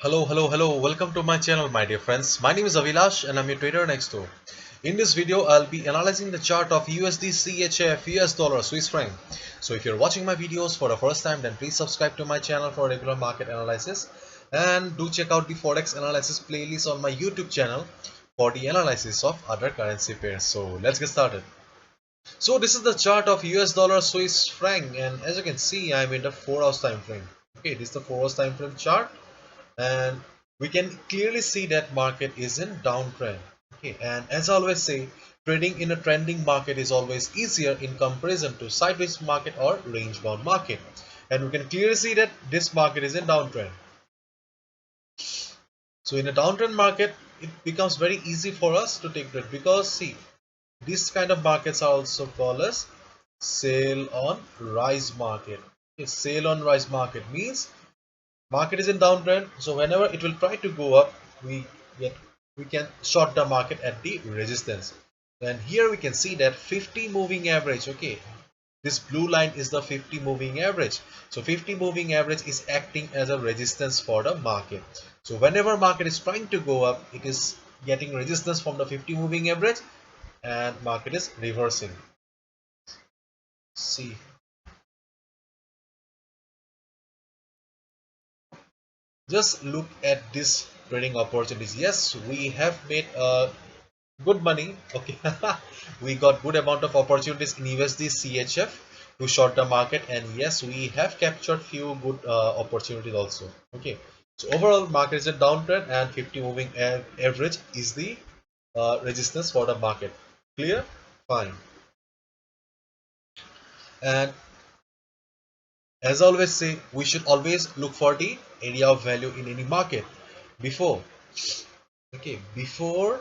Hello. Welcome to my channel, my dear friends. My name is Avilash and I'm your trader next door. In this video, I'll be analyzing the chart of USD, CHF, US dollar, Swiss franc. So if you're watching my videos for the first time, then please subscribe to my channel for regular market analysis. And do check out the Forex analysis playlist on my YouTube channel for the analysis of other currency pairs. So let's get started. So this is the chart of US dollar, Swiss franc, and as you can see, I'm in the 4 hours time frame. Okay, this is the 4 hours time frame chart, and we can clearly see that market is in downtrend. Okay, and as I always say, trading in a trending market is always easier in comparison to sideways market or range bound market, and we can clearly see that this market is in downtrend. So in a downtrend market, it becomes very easy for us to take trade, because see, these kind of markets are also called as sell on rise market. Okay, sell on rise market means market is in downtrend, so whenever it will try to go up, we get we can short the market at the resistance. And here we can see that 50 moving average. Okay, this blue line is the 50 moving average. So 50 moving average is acting as a resistance for the market. So whenever market is trying to go up, it is getting resistance from the 50 moving average, and market is reversing. See, just look at this trading opportunities. Yes, we have made a good money. Okay, we got good amount of opportunities in USD, CHF to short the market, and yes, we have captured few good opportunities also. Okay, so overall market is a downtrend, and 50 moving average is the resistance for the market. Clear? Fine. And as I always say, we should always look for the area of value in any market before. Okay, before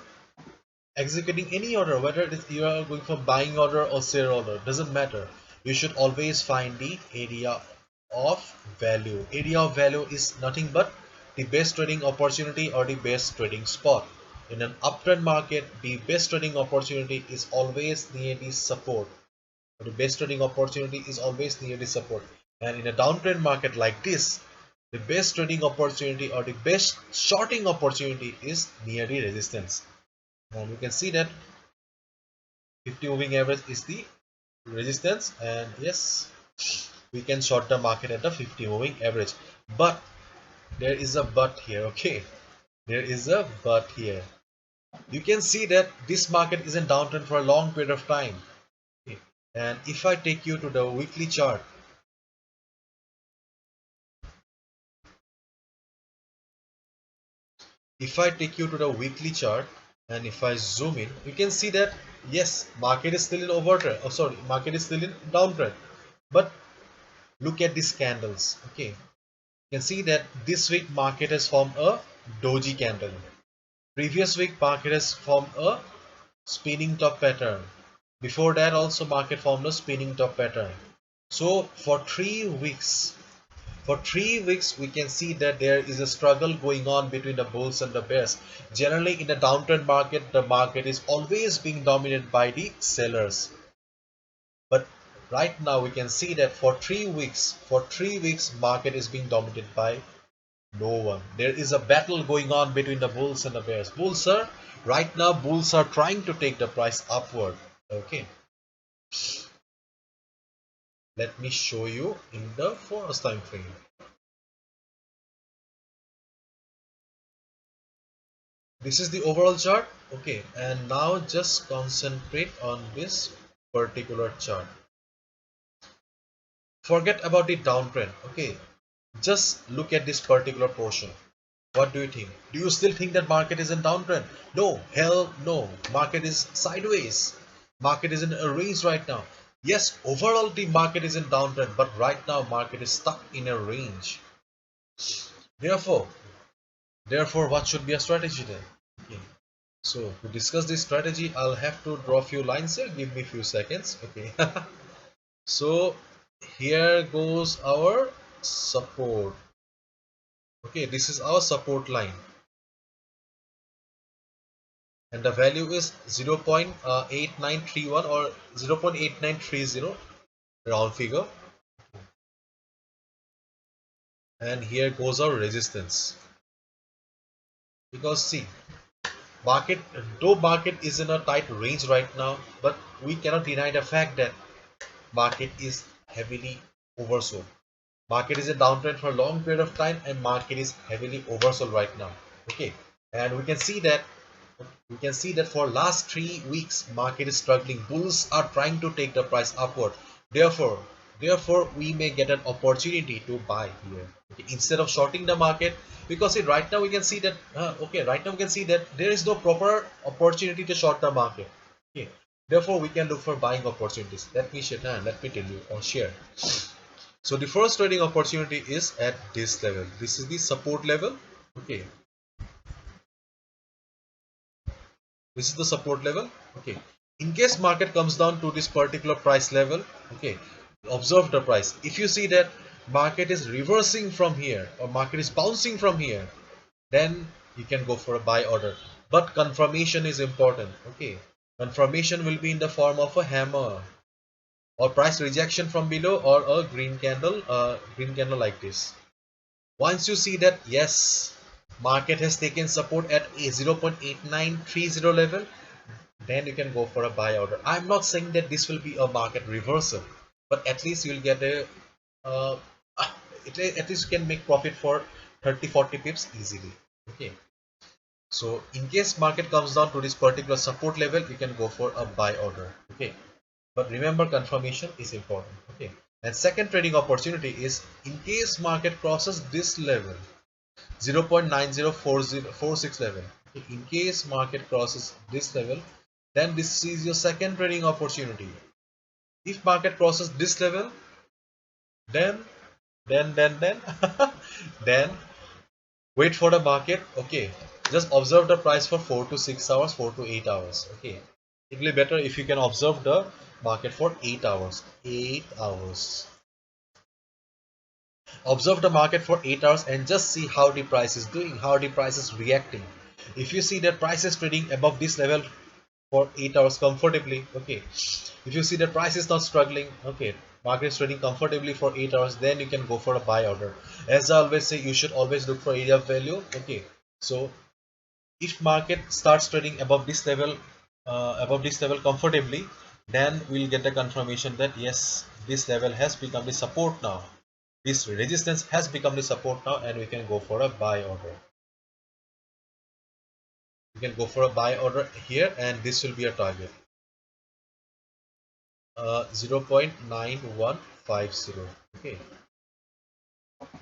executing any order, whether it is you are going for buying order or sell order, doesn't matter. You should always find the area of value. Area of value is nothing but the best trading opportunity or the best trading spot. In an uptrend market, the best trading opportunity is always near the support. The best trading opportunity is always near the support. And in a downtrend market like this, the best trading opportunity or the best shorting opportunity is near the resistance. And you can see that 50 moving average is the resistance, and yes, we can short the market at the 50 moving average. But there is a but here. Okay, there is a but here. You can see that this market is in downtrend for a long period of time. Okay. And if I take you to the weekly chart, if I take you to the weekly chart and if I zoom in, you can see that yes, market is still in overtrend. Oh, sorry, market is still in downtrend. But look at these candles. Okay, you can see that this week market has formed a doji candle. Previous week market has formed a spinning top pattern. Before that also market formed a spinning top pattern. So for 3 weeks we can see that there is a struggle going on between the bulls and the bears. Generally in a downtrend market, the market is always being dominated by the sellers. But right now we can see that for 3 weeks market is being dominated by no one. There is a battle going on between the bulls and the bears. Right now bulls are trying to take the price upward. Okay, let me show you in the 4 hours time frame. This is the overall chart. Okay, and now just concentrate on this particular chart. Forget about the downtrend. Okay, just look at this particular portion. What do you think? Do you still think that market is in downtrend? No, hell no. Market is sideways. Market is in a range right now. Yes, overall the market is in downtrend, but right now market is stuck in a range. Therefore, therefore, what should be a strategy then? Okay. So to discuss this strategy, I'll have to draw a few lines here. Give me a few seconds. Okay. So here goes our support. Okay, this is our support line, and the value is 0.8931 or 0.8930 round figure. And here goes our resistance. Because see, market, though market is in a tight range right now, but we cannot deny the fact that market is heavily oversold. Market is a downtrend for a long period of time and market is heavily oversold right now. Okay, and we can see that for last 3 weeks market is struggling. Bulls are trying to take the price upward. Therefore therefore we may get an opportunity to buy here, okay, instead of shorting the market. Because see, right now we can see that right now we can see that there is no proper opportunity to short the market. Okay, therefore we can look for buying opportunities. Let me tell you or share. So the first trading opportunity is at this level. This is the support level. Okay, this is the support level. Okay, in case market comes down to this particular price level, okay, observe the price. If you see that market is reversing from here or market is bouncing from here, then you can go for a buy order. But confirmation is important. Okay, confirmation will be in the form of a hammer or price rejection from below or a green candle like this. Once you see that yes, market has taken support at a 0.8930 level, then you can go for a buy order. I'm not saying that this will be a market reversal, but at least you'll get a uh, at least you can make profit for 30-40 pips easily. Okay, so in case market comes down to this particular support level, you can go for a buy order. Okay, but remember, confirmation is important. Okay, and second trading opportunity is in case market crosses this level, 0.904046 level. Okay, in case market crosses this level, then this is your second trading opportunity. If market crosses this level, then then then wait for the market. Okay, just observe the price for 4 to 6 hours, 4 to 8 hours. Okay, it will be better if you can observe the market for 8 hours. 8 hours. Observe the market for 8 hours and just see how the price is doing, how the price is reacting. If you see that price is trading above this level for 8 hours comfortably, okay, if you see the price is not struggling, okay, market is trading comfortably for 8 hours, then you can go for a buy order. As I always say, you should always look for area of value. Okay, so if market starts trading above this level comfortably, then we'll get the confirmation that yes, this level has become the support now, this resistance has become the support now, and we can go for a buy order. We can go for a buy order here, and this will be a target, 0.9150. Okay,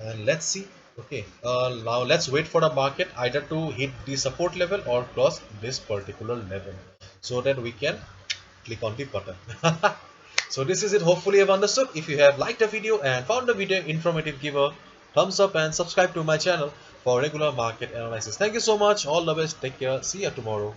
and let's see. Okay, now let's wait for the market either to hit the support level or cross this particular level, so that we can click on the button. So this is it. Hopefully you have understood. If you have liked the video and found the video informative, give a thumbs up and subscribe to my channel for regular market analysis. Thank you so much. All the best. Take care. See you tomorrow.